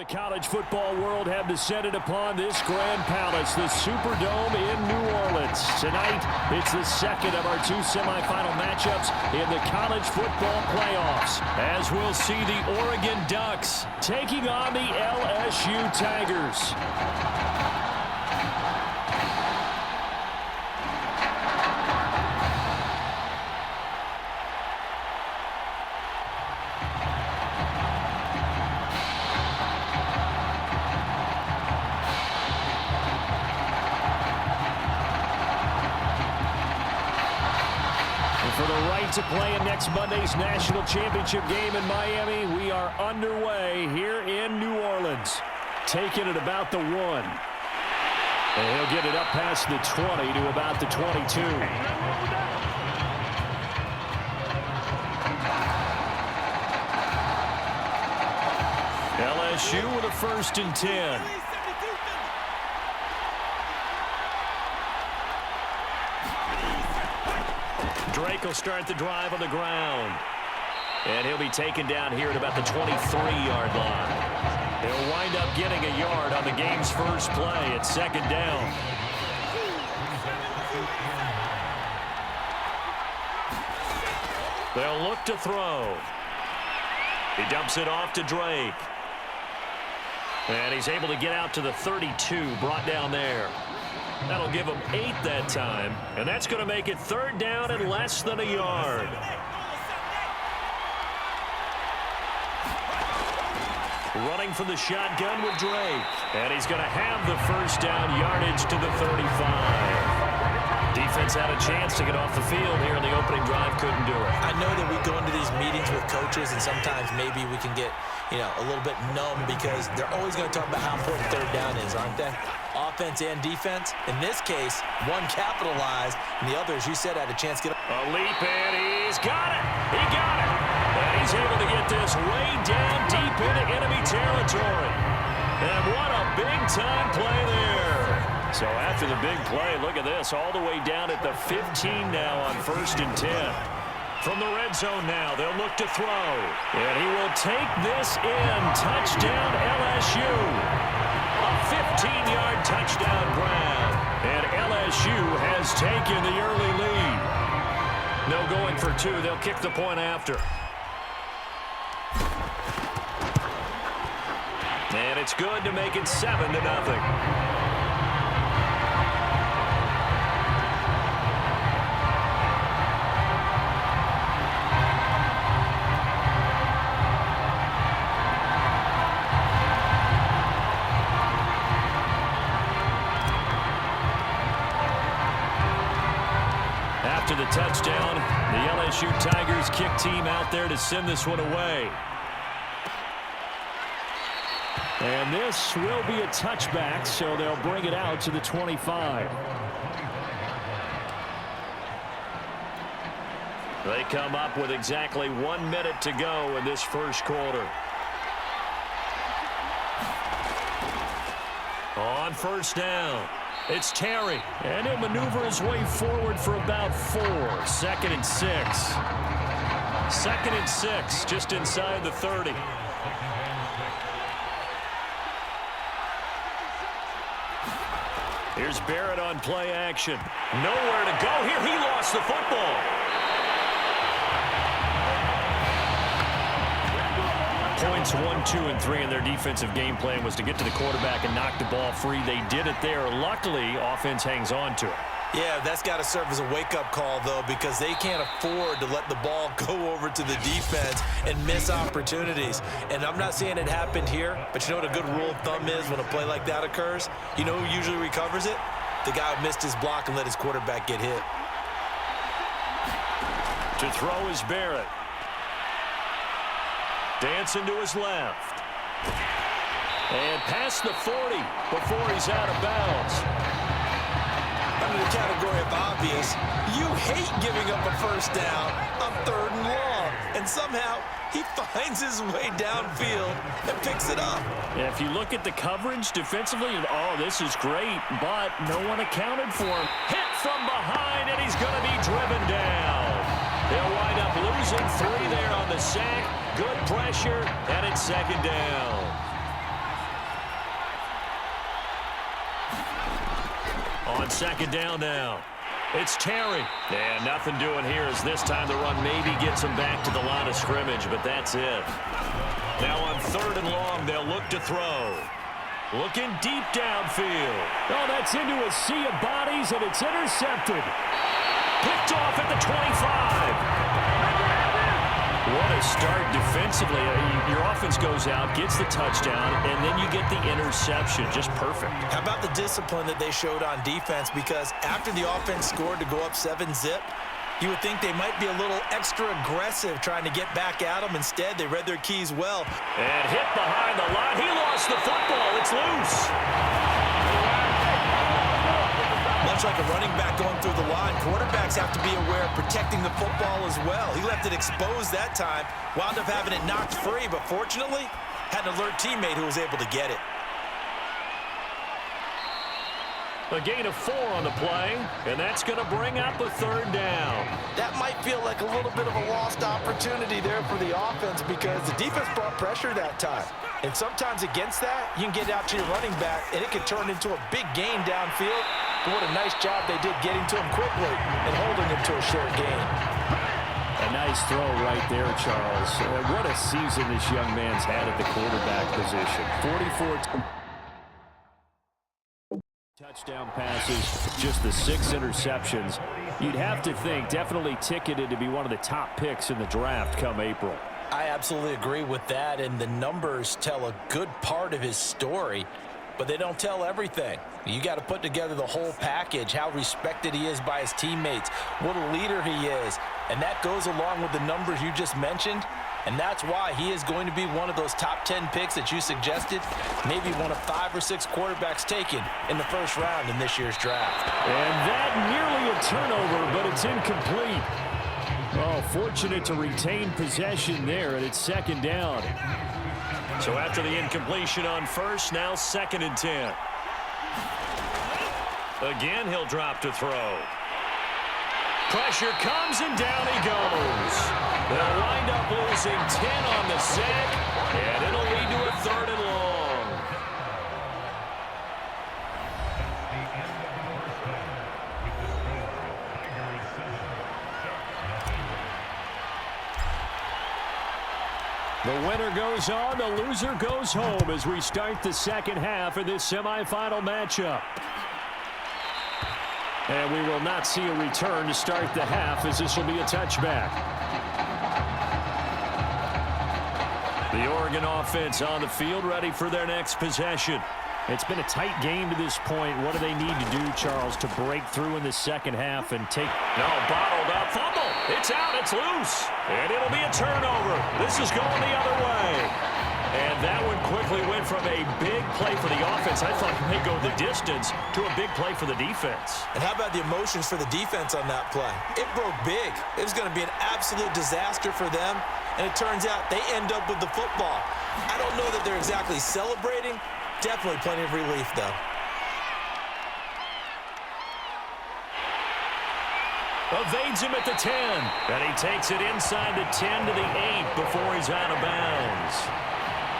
the college football world have descended upon this grand palace, the Superdome in New Orleans. Tonight, it's the second of our two semifinal matchups in the college football playoffs, as we'll see the Oregon Ducks taking on the LSU Tigers. For the right to play in next Monday's national championship game in Miami, we are underway here in New Orleans. Taking it about the 1. And he'll get it up past the 20 to about the 22. LSU with a 1st and 10. Drake will start the drive on the ground. And he'll be taken down here at about the 23-yard line. He'll wind up getting a yard on the game's first play at 2nd down. They'll look to throw. He dumps it off to Drake. And he's able to get out to the 32, brought down there. That'll give him 8 that time, and that's going to make it 3rd down and less than a yard. Running from the shotgun with Drake, and he's going to have the 1st down yardage to the 35. Defense had a chance to get off the field here in the opening drive, couldn't do it. I know that we go into these meetings with coaches, and sometimes maybe we can get, a little bit numb because they're always going to talk about how important 3rd down is, aren't they? Offense and defense. In this case, one capitalized, and the other, as you said, had a chance to get a leap, and he's got it. He got it. And he's able to get this way down deep into enemy territory. And what a big-time play there. So after the big play, look at this, all the way down at the 15 now on 1st and 10. From the red zone now, they'll look to throw. And he will take this in. Touchdown, LSU. A 15-yard touchdown grab. And LSU has taken the early lead. No going for 2. They'll kick the point after. And it's good to make it 7-0. After the touchdown, the LSU Tigers kick team out there to send this one away. And this will be a touchback, so they'll bring it out to the 25. They come up with exactly 1 minute to go in this first quarter. On 1st down, it's Terry, and he'll maneuver his way forward for about 4. 2nd and 6. 2nd and 6, just inside the 30. Here's Barrett on play action. Nowhere to go here. He lost the football. Points 1, 2, and 3 in their defensive game plan was to get to the quarterback and knock the ball free. They did it there. Luckily, offense hangs on to it. Yeah, that's got to serve as a wake-up call, though, because they can't afford to let the ball go over to the defense and miss opportunities. And I'm not saying it happened here, but you know what a good rule of thumb is when a play like that occurs? You know who usually recovers it? The guy who missed his block and let his quarterback get hit. To throw is Barrett. Dancing to his left. And past the 40 before he's out of bounds. Under the category of obvious, you hate giving up a 1st down on 3rd and long. And somehow, he finds his way downfield and picks it up. And if you look at the coverage defensively, oh, this is great, but no one accounted for him. Hit from behind, and he's going to be driven down. They'll wind up losing 3 there on the sack. Good pressure, and it's 2nd down. On second down now. It's Terry. And nothing doing here as this time the run maybe gets him back to the line of scrimmage, but that's it. Now on third and long, they'll look to throw. Looking deep downfield. Oh, that's into a sea of bodies, and it's intercepted. Picked off at the 25. What a start defensively. Your offense goes out, gets the touchdown, and then you get the interception. Just perfect. How about the discipline that they showed on defense? Because after the offense scored to go up 7-zip, you would think they might be a little extra aggressive trying to get back at them. Instead, they read their keys well. And hit behind the line. He lost the football. It's loose. Much like a running back going through the line, quarterbacks have to be aware of protecting the football as well. He left it exposed that time, wound up having it knocked free, but fortunately, had an alert teammate who was able to get it. A gain of 4 on the play, and that's going to bring up a third down. That might feel like a little bit of a lost opportunity there for the offense because the defense brought pressure that time. And sometimes against that, you can get out to your running back, and it could turn into a big gain downfield. But what a nice job they did getting to him quickly and holding him to a short gain. A nice throw right there, Charles. What a season this young man's had at the quarterback position. 44 touchdown passes, just the 6 interceptions. You'd have to think definitely ticketed to be one of the top picks in the draft come April. I absolutely agree with that, and the numbers tell a good part of his story, but they don't tell everything. You got to put together the whole package, how respected he is by his teammates, what a leader he is, and that goes along with the numbers you just mentioned. And that's why he is going to be one of those top 10 picks that you suggested, maybe one of 5 or 6 quarterbacks taken in the first round in this year's draft. And that nearly a turnover, but it's incomplete. Oh, fortunate to retain possession there, and it's second down. So after the incompletion on first, now 2nd and 10. Again, he'll drop to throw. Pressure comes, and down he goes. They'll wind up losing 10 on the sack, and it'll lead to a 3rd and long. The winner goes on, the loser goes home as we start the second half of this semifinal matchup. And we will not see a return to start the half as this will be a touchback. The Oregon offense on the field ready for their next possession. It's been a tight game to this point. What do they need to do, Charles, to break through in the second half and take... No, bottled up. Fumble. It's out. It's loose. And it'll be a turnover. This is going the other way. And that one quickly went from a big play for the offense, I thought it may go the distance, to a big play for the defense. And how about the emotions for the defense on that play? It broke big. It was going to be an absolute disaster for them, and it turns out they end up with the football. I don't know that they're exactly celebrating. Definitely plenty of relief, though. Evades him at the 10, and he takes it inside the 10 to the 8 before he's out of bounds.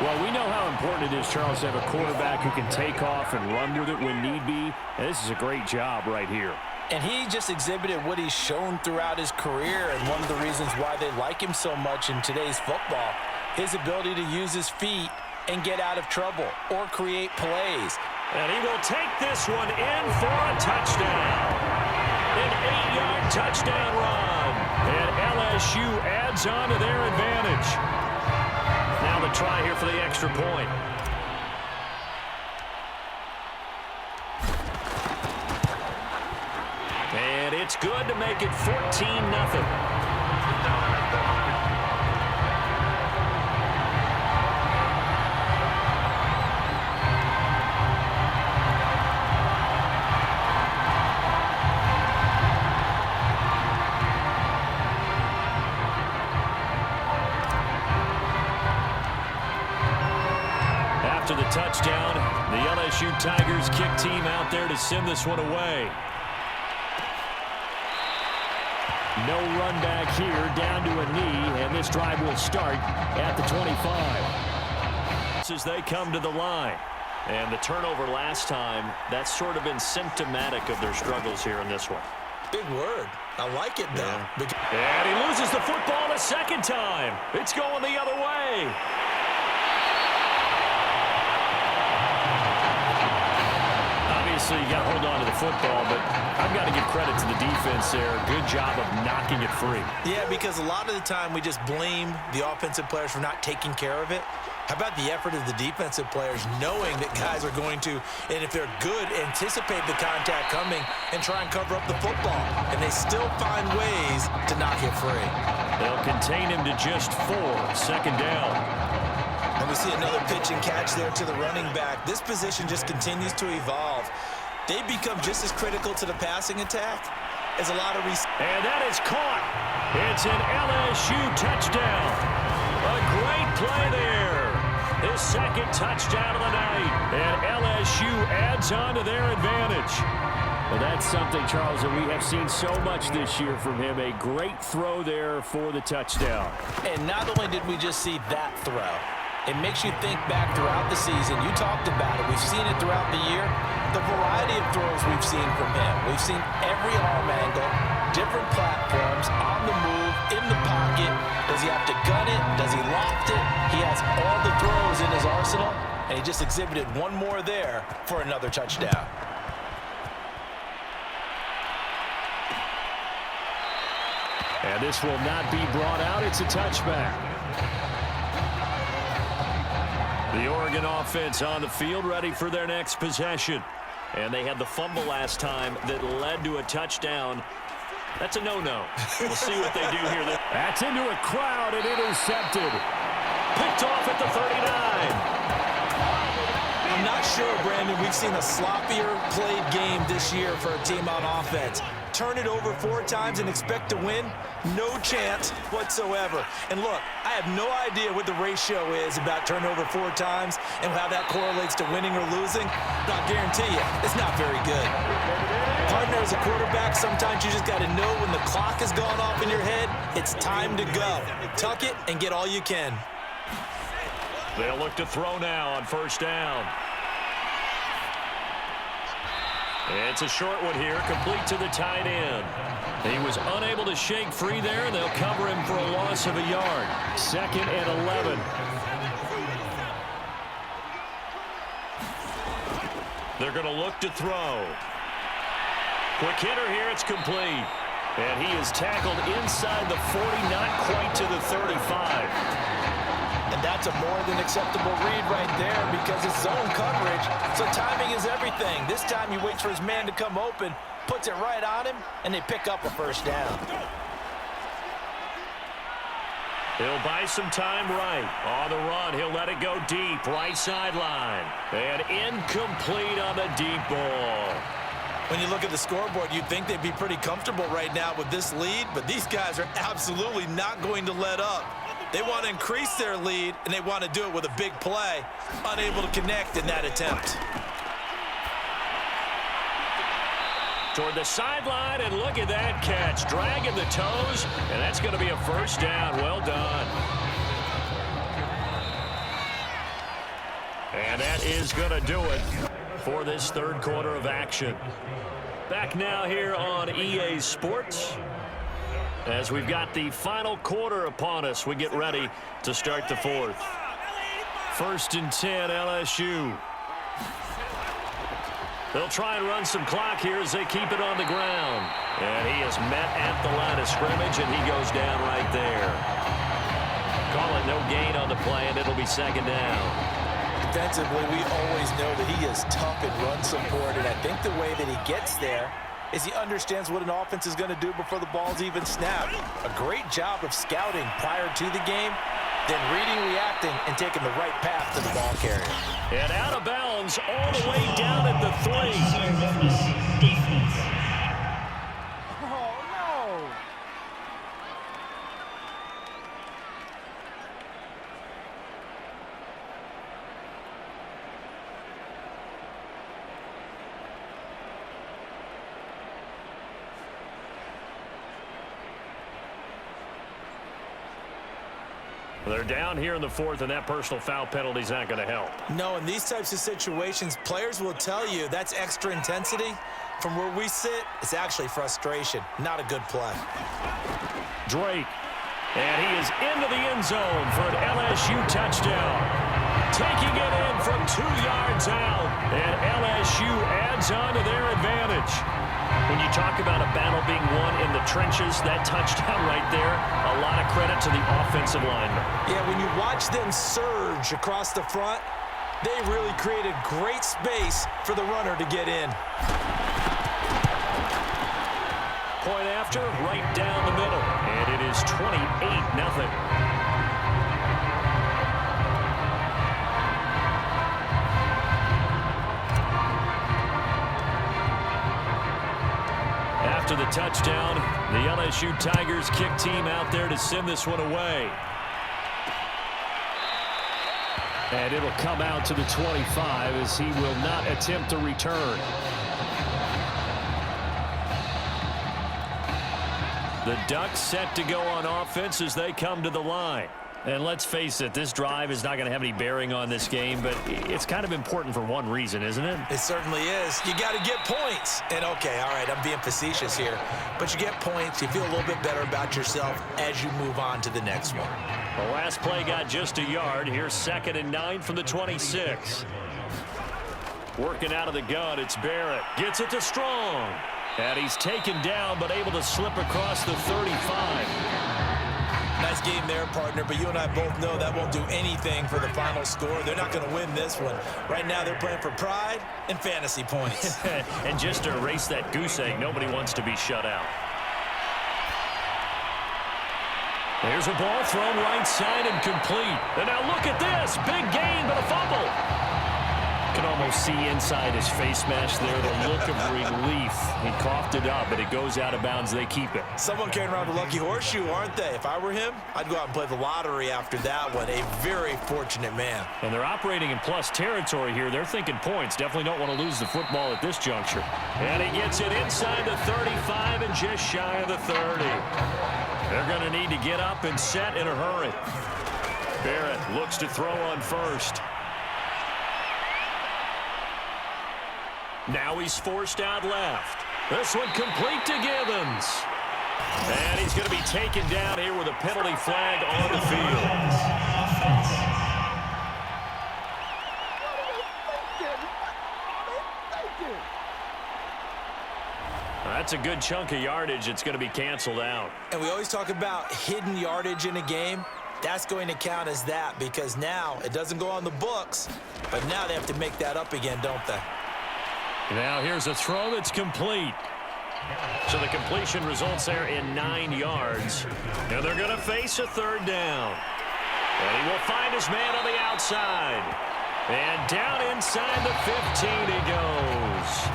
Well, we know how important it is, Charles, to have a quarterback who can take off and run with it when need be. And this is a great job right here. And he just exhibited what he's shown throughout his career, and one of the reasons why they like him so much in today's football, his ability to use his feet and get out of trouble or create plays. And he will take this one in for a touchdown. An 8-yard touchdown run. And LSU adds on to their advantage. Now the try here for the extra point. And it's good to make it 14-0. After the touchdown, the LSU Tigers kick team out there to send this one away. No run back here, down to a knee, and this drive will start at the 25. As they come to the line. And the turnover last time, that's sort of been symptomatic of their struggles here in this one. Big word. I like it, though. Yeah. And he loses the football the second time. It's going the other way. Obviously, you got to hold on to the football, but I've got to give credit to the defense there. Good job of knocking it free. Yeah, because a lot of the time we just blame the offensive players for not taking care of it. How about the effort of the defensive players knowing that guys are going to, and if they're good, anticipate the contact coming and try and cover up the football. And they still find ways to knock it free. They'll contain him to just 4, second down. And we see another pitch and catch there to the running back. This position just continues to evolve. They become just as critical to the passing attack as a lot of And that is caught. It's an LSU touchdown. A great play there. His second touchdown of the night. And LSU adds on to their advantage. Well, that's something, Charles, that we have seen so much this year from him. A great throw there for the touchdown. And not only did we just see that throw, it makes you think back throughout the season. You talked about it. We've seen it throughout the year. The variety of throws we've seen from him. We've seen every arm angle, different platforms, on the move, in the pocket. Does he have to gun it? Does he loft it? He has all the throws in his arsenal, and he just exhibited one more there for another touchdown. And this will not be brought out. It's a touchback. The Oregon offense on the field, ready for their next possession. And they had the fumble last time that led to a touchdown. That's a no-no. We'll see what they do here. That's into a crowd and intercepted. Picked off at the 39. I'm not sure, Brandon, we've seen a sloppier played game this year for a team on offense. Turn it over 4 times and expect to win? No chance whatsoever. And look, I have no idea what the ratio is about turnover 4 times and how that correlates to winning or losing. But I'll guarantee you, it's not very good. Partner, as a quarterback, sometimes you just got to know when the clock has gone off in your head, it's time to go. Tuck it and get all you can. They'll look to throw now on first down. It's a short one here, complete to the tight end. He was unable to shake free there, and they'll cover him for a loss of a yard. 2nd and 11. They're going to look to throw. Quick hitter here, it's complete. And he is tackled inside the 40, not quite to the 35. And that's a more than acceptable read right there because it's zone coverage, so timing is everything. This time he waits for his man to come open, puts it right on him, and they pick up a first down. He'll buy some time right. On the run, he'll let it go deep, right sideline. And incomplete on the deep ball. When you look at the scoreboard, you'd think they'd be pretty comfortable right now with this lead, but these guys are absolutely not going to let up. They want to increase their lead, and they want to do it with a big play. Unable to connect in that attempt. Toward the sideline, and look at that catch. Dragging the toes, and that's going to be a first down. Well done. And that is going to do it for this third quarter of action. Back now here on EA Sports. As we've got the final quarter upon us, we get ready to start the fourth. 1st and 10, LSU. They'll try and run some clock here as they keep it on the ground. And he is met at the line of scrimmage, and he goes down right there. Call it no gain on the play, and it'll be 2nd down. Defensively, we always know that he is tough in run support, and I think the way that he gets there is he understands what an offense is going to do before the ball's even snapped. A great job of scouting prior to the game, then reading, reacting, and taking the right path to the ball carrier. And out of bounds all the way down at the 3. Oh, no. They're down here in the fourth, and that personal foul penalty is not going to help. No, in these types of situations, players will tell you that's extra intensity. From where we sit, it's actually frustration, not a good play. Drake, and he is into the end zone for an LSU touchdown. Taking it in from 2 yards out, and LSU adds on to their advantage. When you talk about a battle being won in the trenches, that touchdown right there, a lot of credit to the offensive lineman. Yeah, when you watch them surge across the front, they really created great space for the runner to get in. Point after, right down the middle, and it is 28-0. After the touchdown, the LSU Tigers kick team out there to send this one away. And it'll come out to the 25 as he will not attempt to return. The Ducks set to go on offense as they come to the line. And let's face it, this drive is not going to have any bearing on this game, but it's kind of important for one reason, isn't it? It certainly is. You got to get points. And, okay, all right, I'm being facetious here. But you get points, you feel a little bit better about yourself as you move on to the next one. The last play got just a yard. Here's 2nd and 9 from the 26. Working out of the gun, it's Barrett. Gets it to Strong. And he's taken down, but able to slip across the 35. Nice game there, partner, but you and I both know that won't do anything for the final score. They're not going to win this one. Right now, they're playing for pride and fantasy points. And just to erase that goose egg, nobody wants to be shut out. There's a ball thrown right side and complete. And now look at this. Big gain, but a fumble. You can almost see inside his face mask there the look of relief. He coughed it up, but it goes out of bounds. They keep it. Someone carrying around a lucky horseshoe, aren't they? If I were him, I'd go out and play the lottery after that one. A very fortunate man. And they're operating in plus territory here. They're thinking points. Definitely don't want to lose the football at this juncture. And he gets it inside the 35 and just shy of the 30. They're going to need to get up and set in a hurry. Barrett looks to throw on first. Now he's forced out left. This one complete to Givens. And he's going to be taken down here with a penalty flag on the field. That's a good chunk of yardage. It's going to be canceled out. And we always talk about hidden yardage in a game. That's going to count as that because now it doesn't go on the books, but now they have to make that up again, don't they? Now here's a throw that's complete. So the completion results there in 9 yards. And they're going to face a 3rd down. And he will find his man on the outside. And down inside the 15 he goes.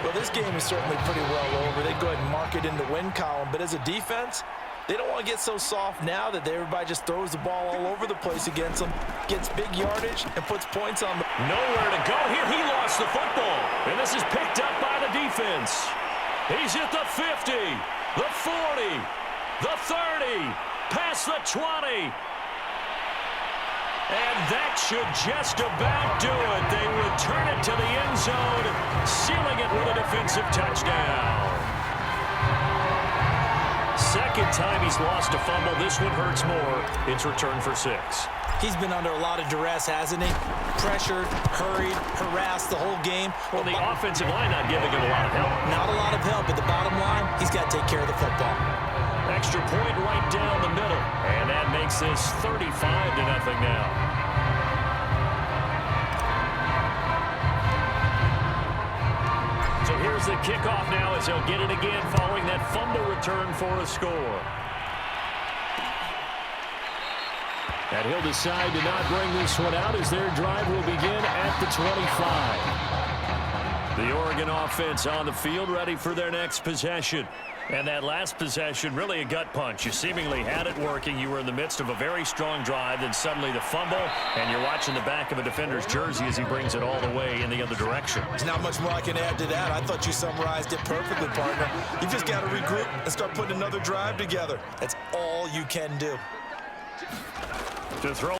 Well, this game is certainly pretty well over. They go ahead and mark it in the win column. But as a defense, they don't want to get so soft now that everybody just throws the ball all over the place against them, gets big yardage, and puts points on them. Nowhere to go here. He lost the football. And this is picked up by the defense. He's at the 50, the 40, the 30, past the 20. And that should just about do it. They return it to the end zone, sealing it with a defensive touchdown. Second time he's lost a fumble. This one hurts more. It's returned for 6. He's been under a lot of duress, hasn't he? Pressured, hurried, harassed the whole game. Well, the offensive line not giving him a lot of help. Not a lot of help, but the bottom line, he's got to take care of the football. Extra point right down the middle. And that makes this 35-0 now. So here's the kickoff now as he'll get it again following that fumble return for a score. And he'll decide to not bring this one out as their drive will begin at the 25. The Oregon offense on the field ready for their next possession. And that last possession, really a gut punch. You seemingly had it working. You were in the midst of a very strong drive, then suddenly the fumble, and you're watching the back of a defender's jersey as he brings it all the way in the other direction. There's not much more I can add to that. I thought you summarized it perfectly, partner. You just got to regroup and start putting another drive together. That's all you can do. To throw.